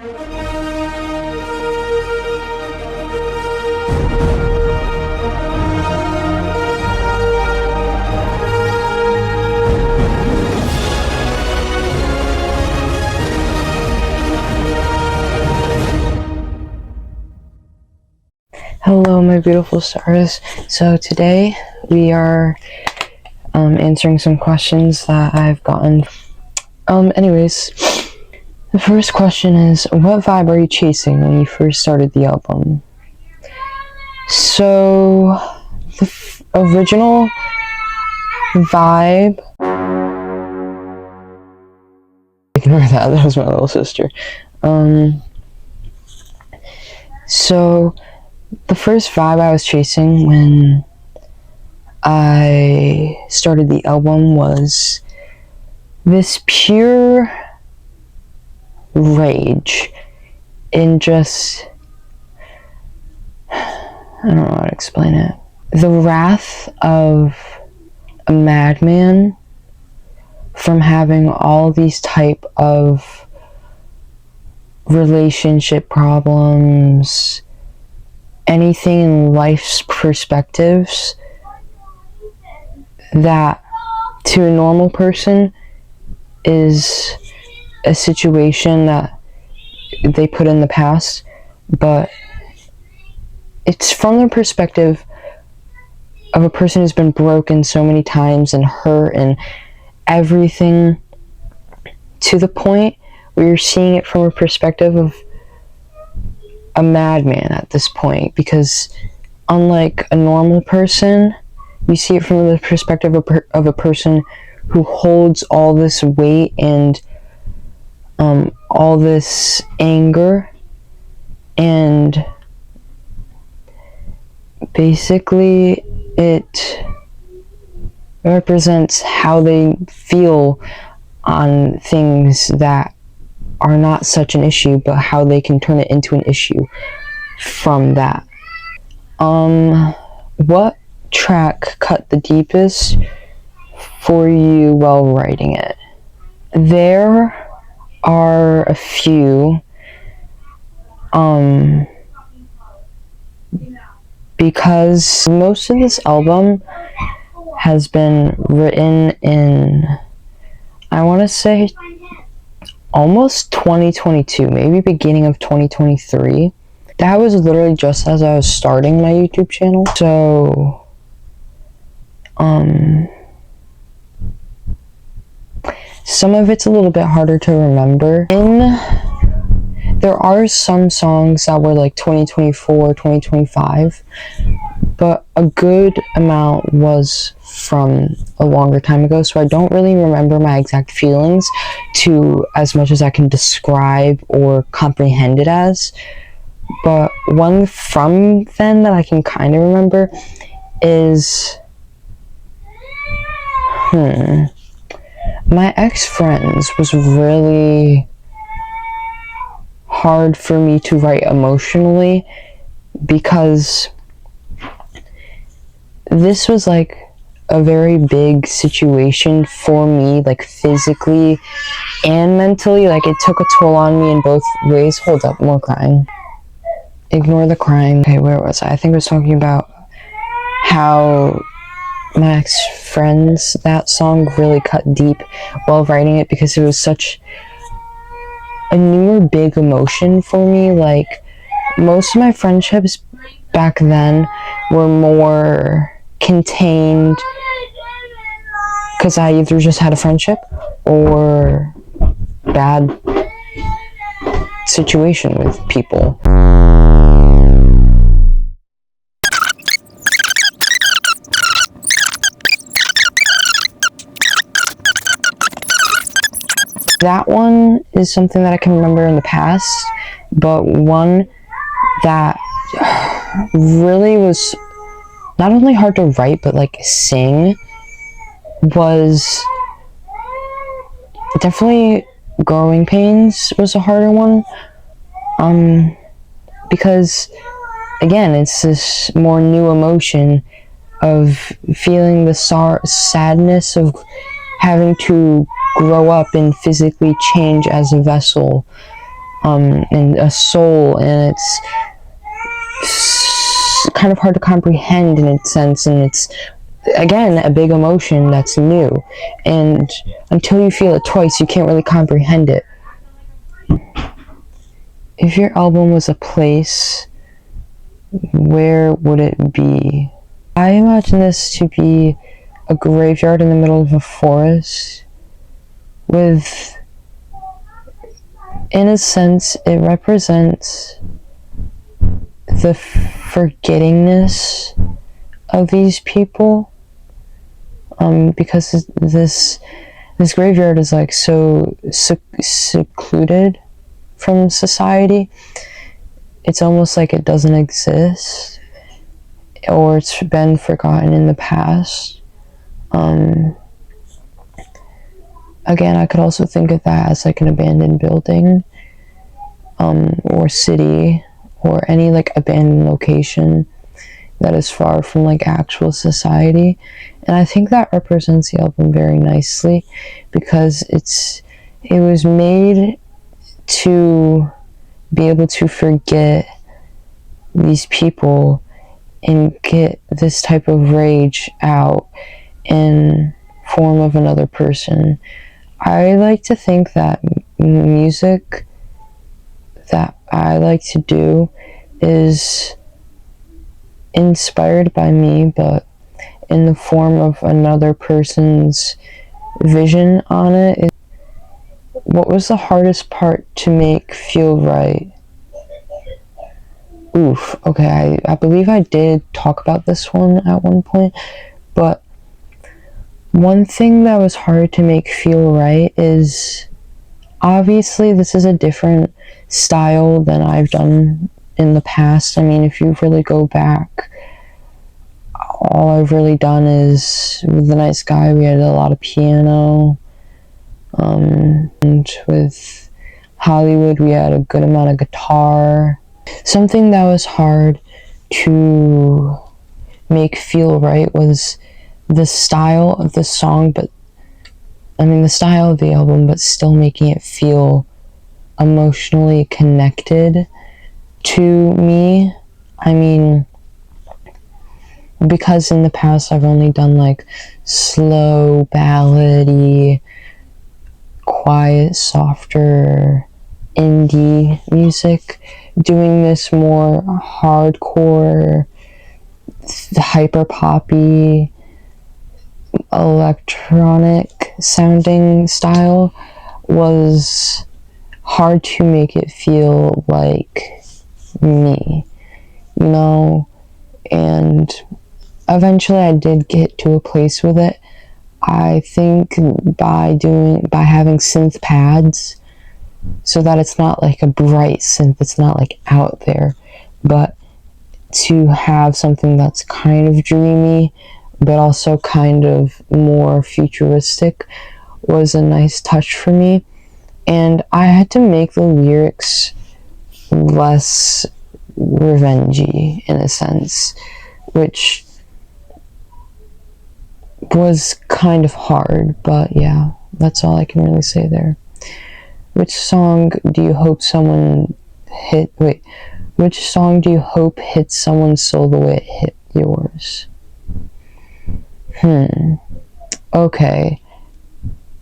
Hello, my beautiful stars. So today we are answering some questions that I've gotten. Anyways, the first question is, what vibe are you chasing when you first started the album? So, the original vibe... Ignore that was my little sister. So, the first vibe I was chasing when I started the album was this pure rage and just, I don't know how to explain it. The wrath of a madman from having all these type of relationship problems, anything in life's perspectives that to a normal person is a situation that they put in the past, but it's from the perspective of a person who's been broken so many times and hurt and everything, to the point where you're seeing it from a perspective of a madman at this point, because unlike a normal person, you see it from the perspective of a person who holds all this weight and all this anger, and basically it represents how they feel on things that are not such an issue, but how they can turn it into an issue from that. What track cut the deepest for you while writing it? There are a few, because most of this album has been written in, I want to say, almost 2022, maybe beginning of 2023. That was literally just as I was starting my YouTube channel. So, some of it's a little bit harder to remember. There are some songs that were like 2024, 2025, but a good amount was from a longer time ago, so I don't really remember my exact feelings to as much as I can describe or comprehend it as. But one from then that I can kind of remember is My Ex-Friends was really hard for me to write emotionally, because this was like a very big situation for me, like physically and mentally. Like, it took a toll on me in both ways. Hold up, more crying. Ignore the crying. Okay, where was I? I think I was talking about how My Ex-Friends, that song really cut deep while writing it, because it was such a newer big emotion for me. Like, most of my friendships back then were more contained because I either just had a friendship or bad situation with people. That one is something that I can remember in the past, but one that really was not only hard to write, but like sing, was definitely Growing Pains was a harder one, because again, it's this more new emotion of feeling the sadness of having to grow up and physically change as a vessel, and a soul, and it's kind of hard to comprehend in its sense, and it's again a big emotion that's new, and until you feel it twice you can't really comprehend it. If your album was a place, where would it be? I imagine this to be a graveyard in the middle of a forest with, in a sense, it represents the forgettingness of these people, because this graveyard is like so secluded from society. It's almost like it doesn't exist, or it's been forgotten in the past. Again, I could also think of that as like an abandoned building, or city, or any like abandoned location that is far from like actual society. And I think that represents the album very nicely, because it was made to be able to forget these people and get this type of rage out in form of another person. I like to think that music that I like to do is inspired by me, but in the form of another person's vision on it. What was the hardest part to make feel right? Oof, okay, I believe I did talk about this one at one point, but one thing that was hard to make feel right is, obviously this is a different style than I've done in the past. I mean, if you really go back, all I've really done is, with The Night Sky, we had a lot of piano, and with Hollywood, we had a good amount of guitar. Something that was hard to make feel right was the style of the song, but the style of the album, but still making it feel emotionally connected to me. I mean, because in the past I've only done like slow, ballady, quiet, softer indie music, doing this more hardcore, hyper poppy, electronic sounding style was hard to make it feel like me, you know. And eventually I did get to a place with it. I think by having synth pads, so that it's not like a bright synth, it's not like out there, but to have something that's kind of dreamy but also kind of more futuristic was a nice touch for me. And I had to make the lyrics less revengey in a sense, which was kind of hard, but yeah, that's all I can really say there. Which song do you hope which song do you hope hits someone's soul the way it hit yours? Okay.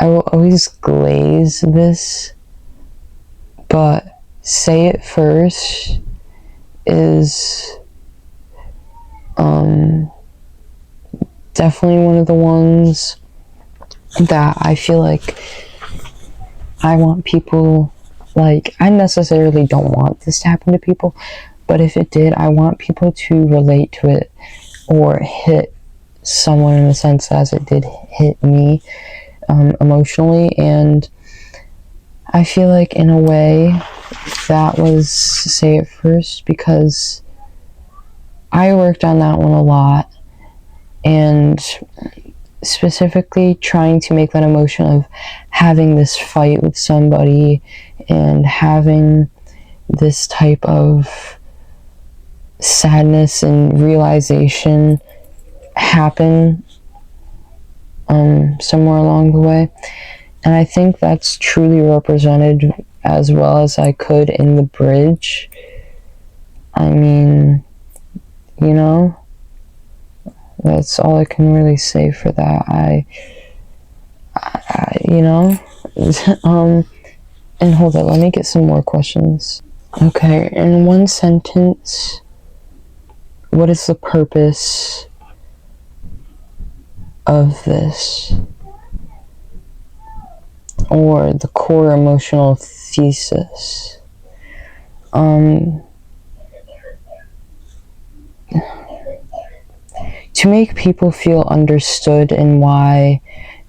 I will always glaze this, but Say It First is definitely one of the ones that I feel like I want people, like, I necessarily don't want this to happen to people, but if it did, I want people to relate to it or hit someone in the sense as it did hit me emotionally. And I feel like in a way that was Say It First, because I worked on that one a lot, and specifically trying to make that emotion of having this fight with somebody and having this type of sadness and realization happen somewhere along the way. And I think that's truly represented as well as I could in the bridge. I mean, you know, that's all I can really say for that. You know, and hold on, let me get some more questions. Okay, in one sentence, what is the purpose of this? Or the core emotional thesis? To make people feel understood in why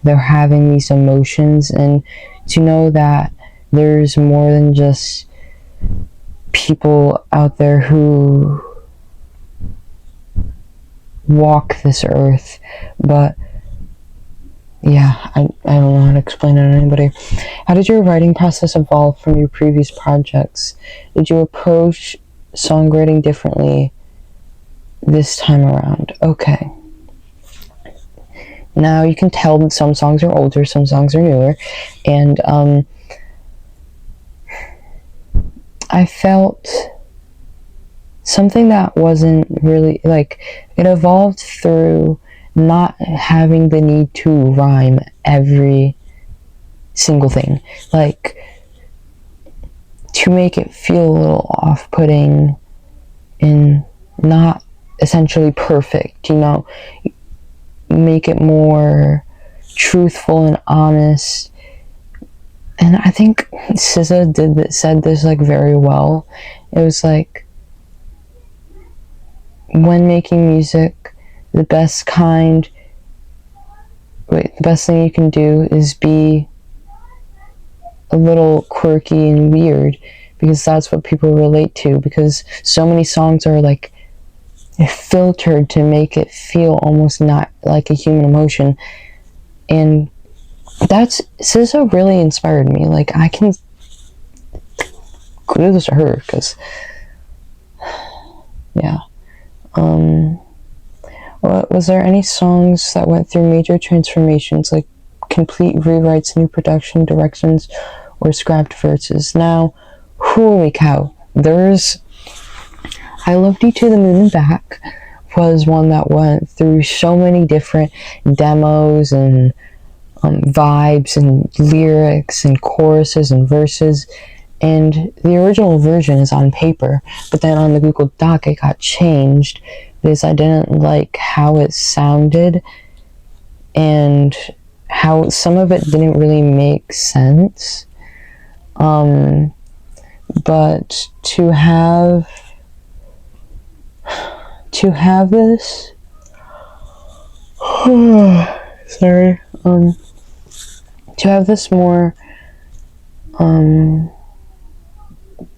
they're having these emotions, and to know that there's more than just people out there who walk this earth, but yeah, I don't know how to explain it to anybody. How did your writing process evolve from your previous projects? Did you approach songwriting differently this time around? Okay. Now you can tell that some songs are older, some songs are newer, and I felt something that wasn't really, like, it evolved through not having the need to rhyme every single thing. Like, to make it feel a little off-putting and not essentially perfect, you know, make it more truthful and honest. And I think SZA said this like very well. It was like, when making music, the best thing you can do is be a little quirky and weird, because that's what people relate to, because so many songs are like filtered to make it feel almost not like a human emotion. And that's, SZA really inspired me. Like, I can kudos to her, because yeah. Was there any songs that went through major transformations, like complete rewrites, new production directions, or scrapped verses? Now, holy cow, there's I Loved You to the Moon and Back was one that went through so many different demos and vibes and lyrics and choruses and verses. And the original version is on paper, but then on the Google Doc it got changed because I didn't like how it sounded and how some of it didn't really make sense. But to have this sorry, to have this more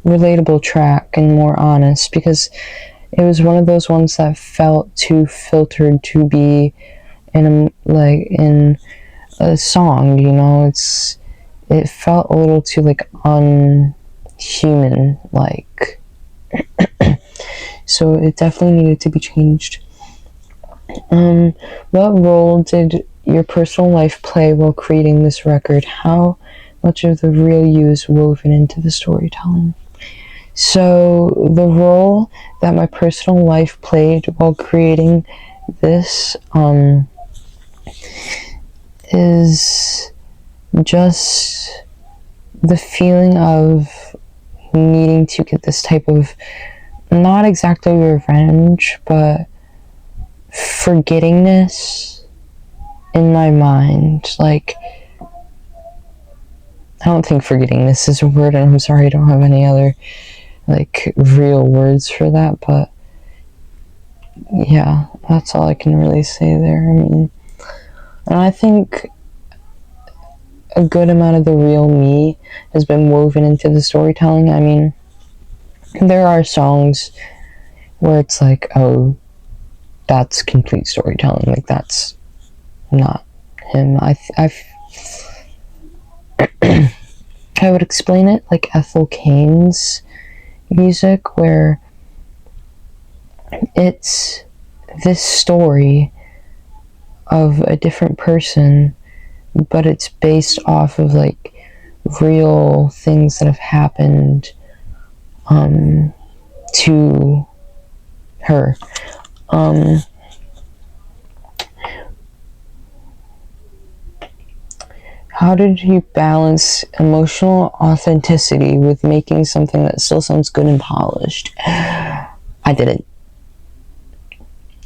relatable track and more honest, because it was one of those ones that felt too filtered to be in a song, you know. It felt a little too like unhuman, like so it definitely needed to be changed. What role did your personal life play while creating this record? How much of the real you is woven into the storytelling? So the role that my personal life played while creating this is just the feeling of needing to get this type of, not exactly revenge, but forgettingness in my mind. Like, I don't think forgettingness is a word, and I'm sorry I don't have any other like real words for that, but yeah, that's all I can really say there. I mean, and I think a good amount of the real me has been woven into the storytelling. I mean, there are songs where it's like, oh, that's complete storytelling, like that's not him. I would explain it like Ethel Cain's music, where it's this story of a different person, but it's based off of like real things that have happened to her. How did you balance emotional authenticity with making something that still sounds good and polished? I didn't.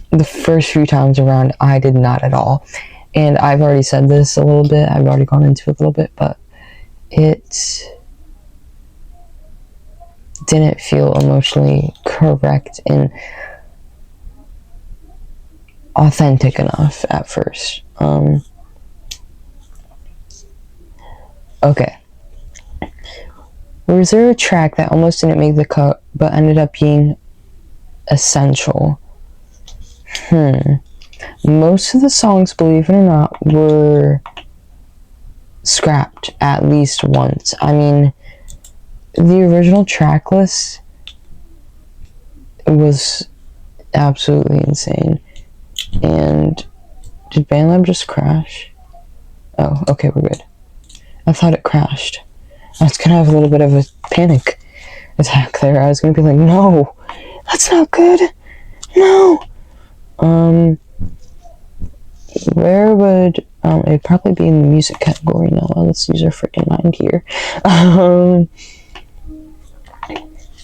The first few times around, I did not at all. And I've already said this a little bit, I've already gone into it a little bit, but it didn't feel emotionally correct and authentic enough at first. Okay. Was there a track that almost didn't make the cut but ended up being essential? Most of the songs, believe it or not, were scrapped at least once. I mean, the original track list was absolutely insane. And did BandLab just crash? Oh, okay, we're good. I thought it crashed. I was gonna have a little bit of a panic attack there. I was gonna be like, no, that's not good. No. Where would it'd probably be in the music category now. Let's use our freaking mind here.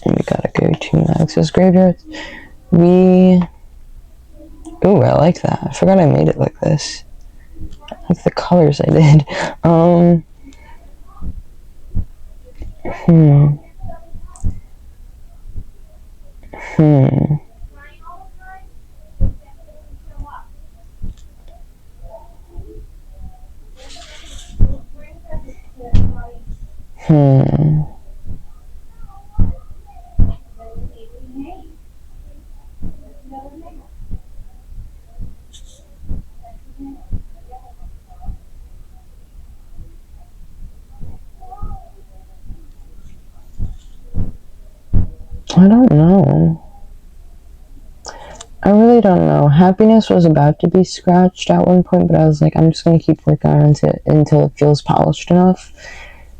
We gotta go to Max's Graveyard. Ooh, I like that. I forgot I made it like this. I like the colors I did. I don't know. I really don't know. Happiness was about to be scratched at one point, but I was like, I'm just going to keep working on it until it feels polished enough.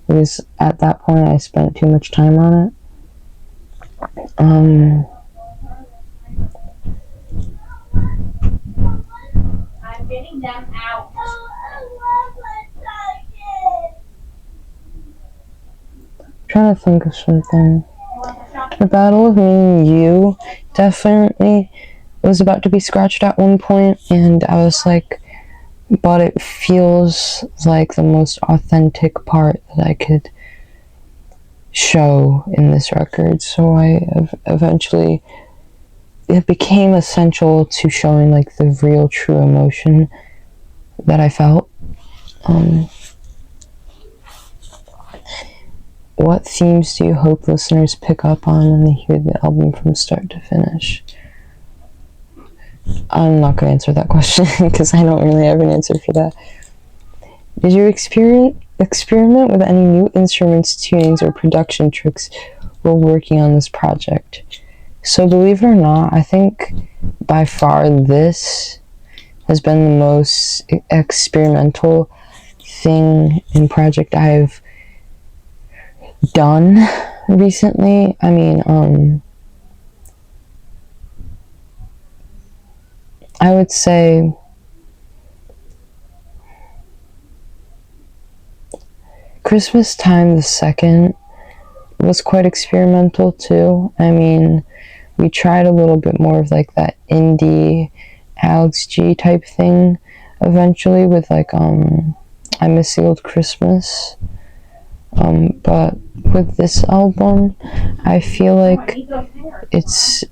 Because at that point, I spent too much time on it. I'm getting them out. I'm trying to think of something. The Battle of Me and You definitely was about to be scratched at one point, and I was like, but it feels like the most authentic part that I could show in this record. So I eventually, it became essential to showing like the real true emotion that I felt. What themes do you hope listeners pick up on when they hear the album from start to finish? I'm not going to answer that question because I don't really have an answer for that. Did you experiment with any new instruments, tunings, or production tricks while working on this project? So believe it or not, I think by far this has been the most experimental thing and project I've done recently. I mean, I would say Christmas Time the 2nd was quite experimental too. I mean, we tried a little bit more of like that indie Alex G type thing eventually with like I Miss the Old Christmas. But with this album, I feel like it's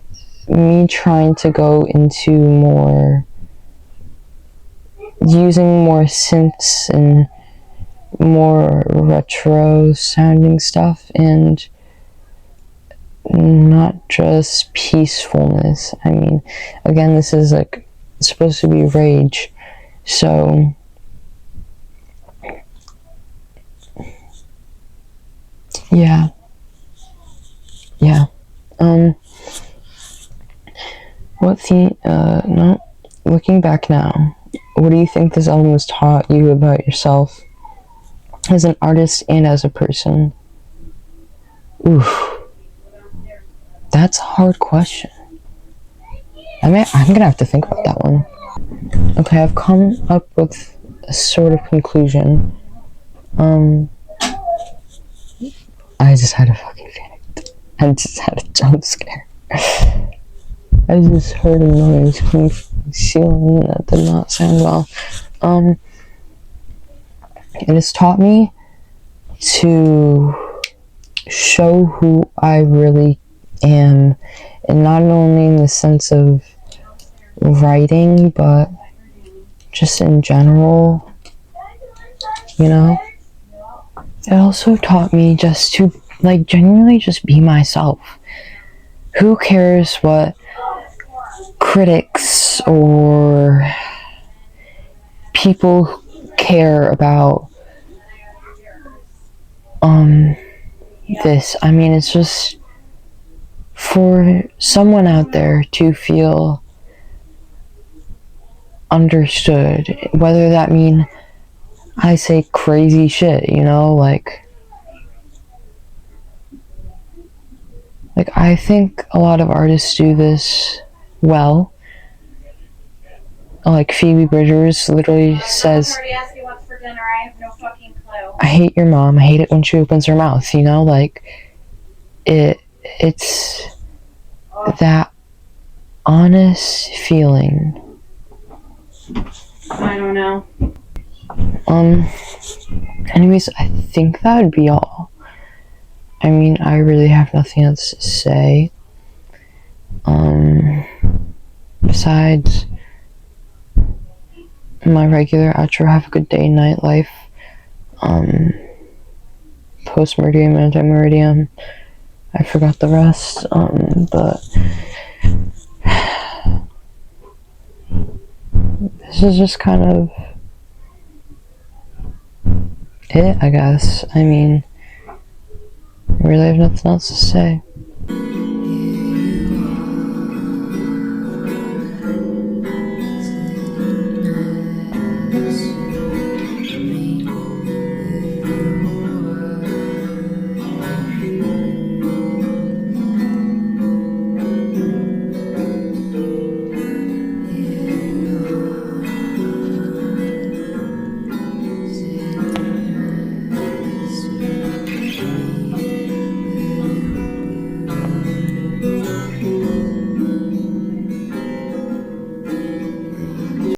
me trying to go into more, using more synths and more retro sounding stuff and not just peacefulness. I mean, again, this is like supposed to be rage, so yeah. Looking back now, what do you think this album has taught you about yourself? as an artist and as a person? Oof. That's a hard question. I'm gonna have to think about that one. Okay, I've come up with a sort of conclusion. I just had a fucking panic. I just had a jump scare. I just heard a noise coming from the ceiling that did not sound well. It has taught me to show who I really am, and not only in the sense of writing, but just in general, you know? It also taught me just to, like, genuinely just be myself. Who cares what critics or people care about this? I mean, it's just for someone out there to feel understood, whether that mean I say crazy shit, you know, like I think a lot of artists do this well. Like Phoebe Bridgers literally says, I hate your mom, I hate it when she opens her mouth, you know, like it's that honest feeling. I don't know. Anyways, I think that would be all. I mean, I really have nothing else to say. Besides my regular outro, have a good day, nightlife. Post-meridium, anti-meridium. I forgot the rest, but this is just kind of it, I guess. I mean, I really have nothing else to say.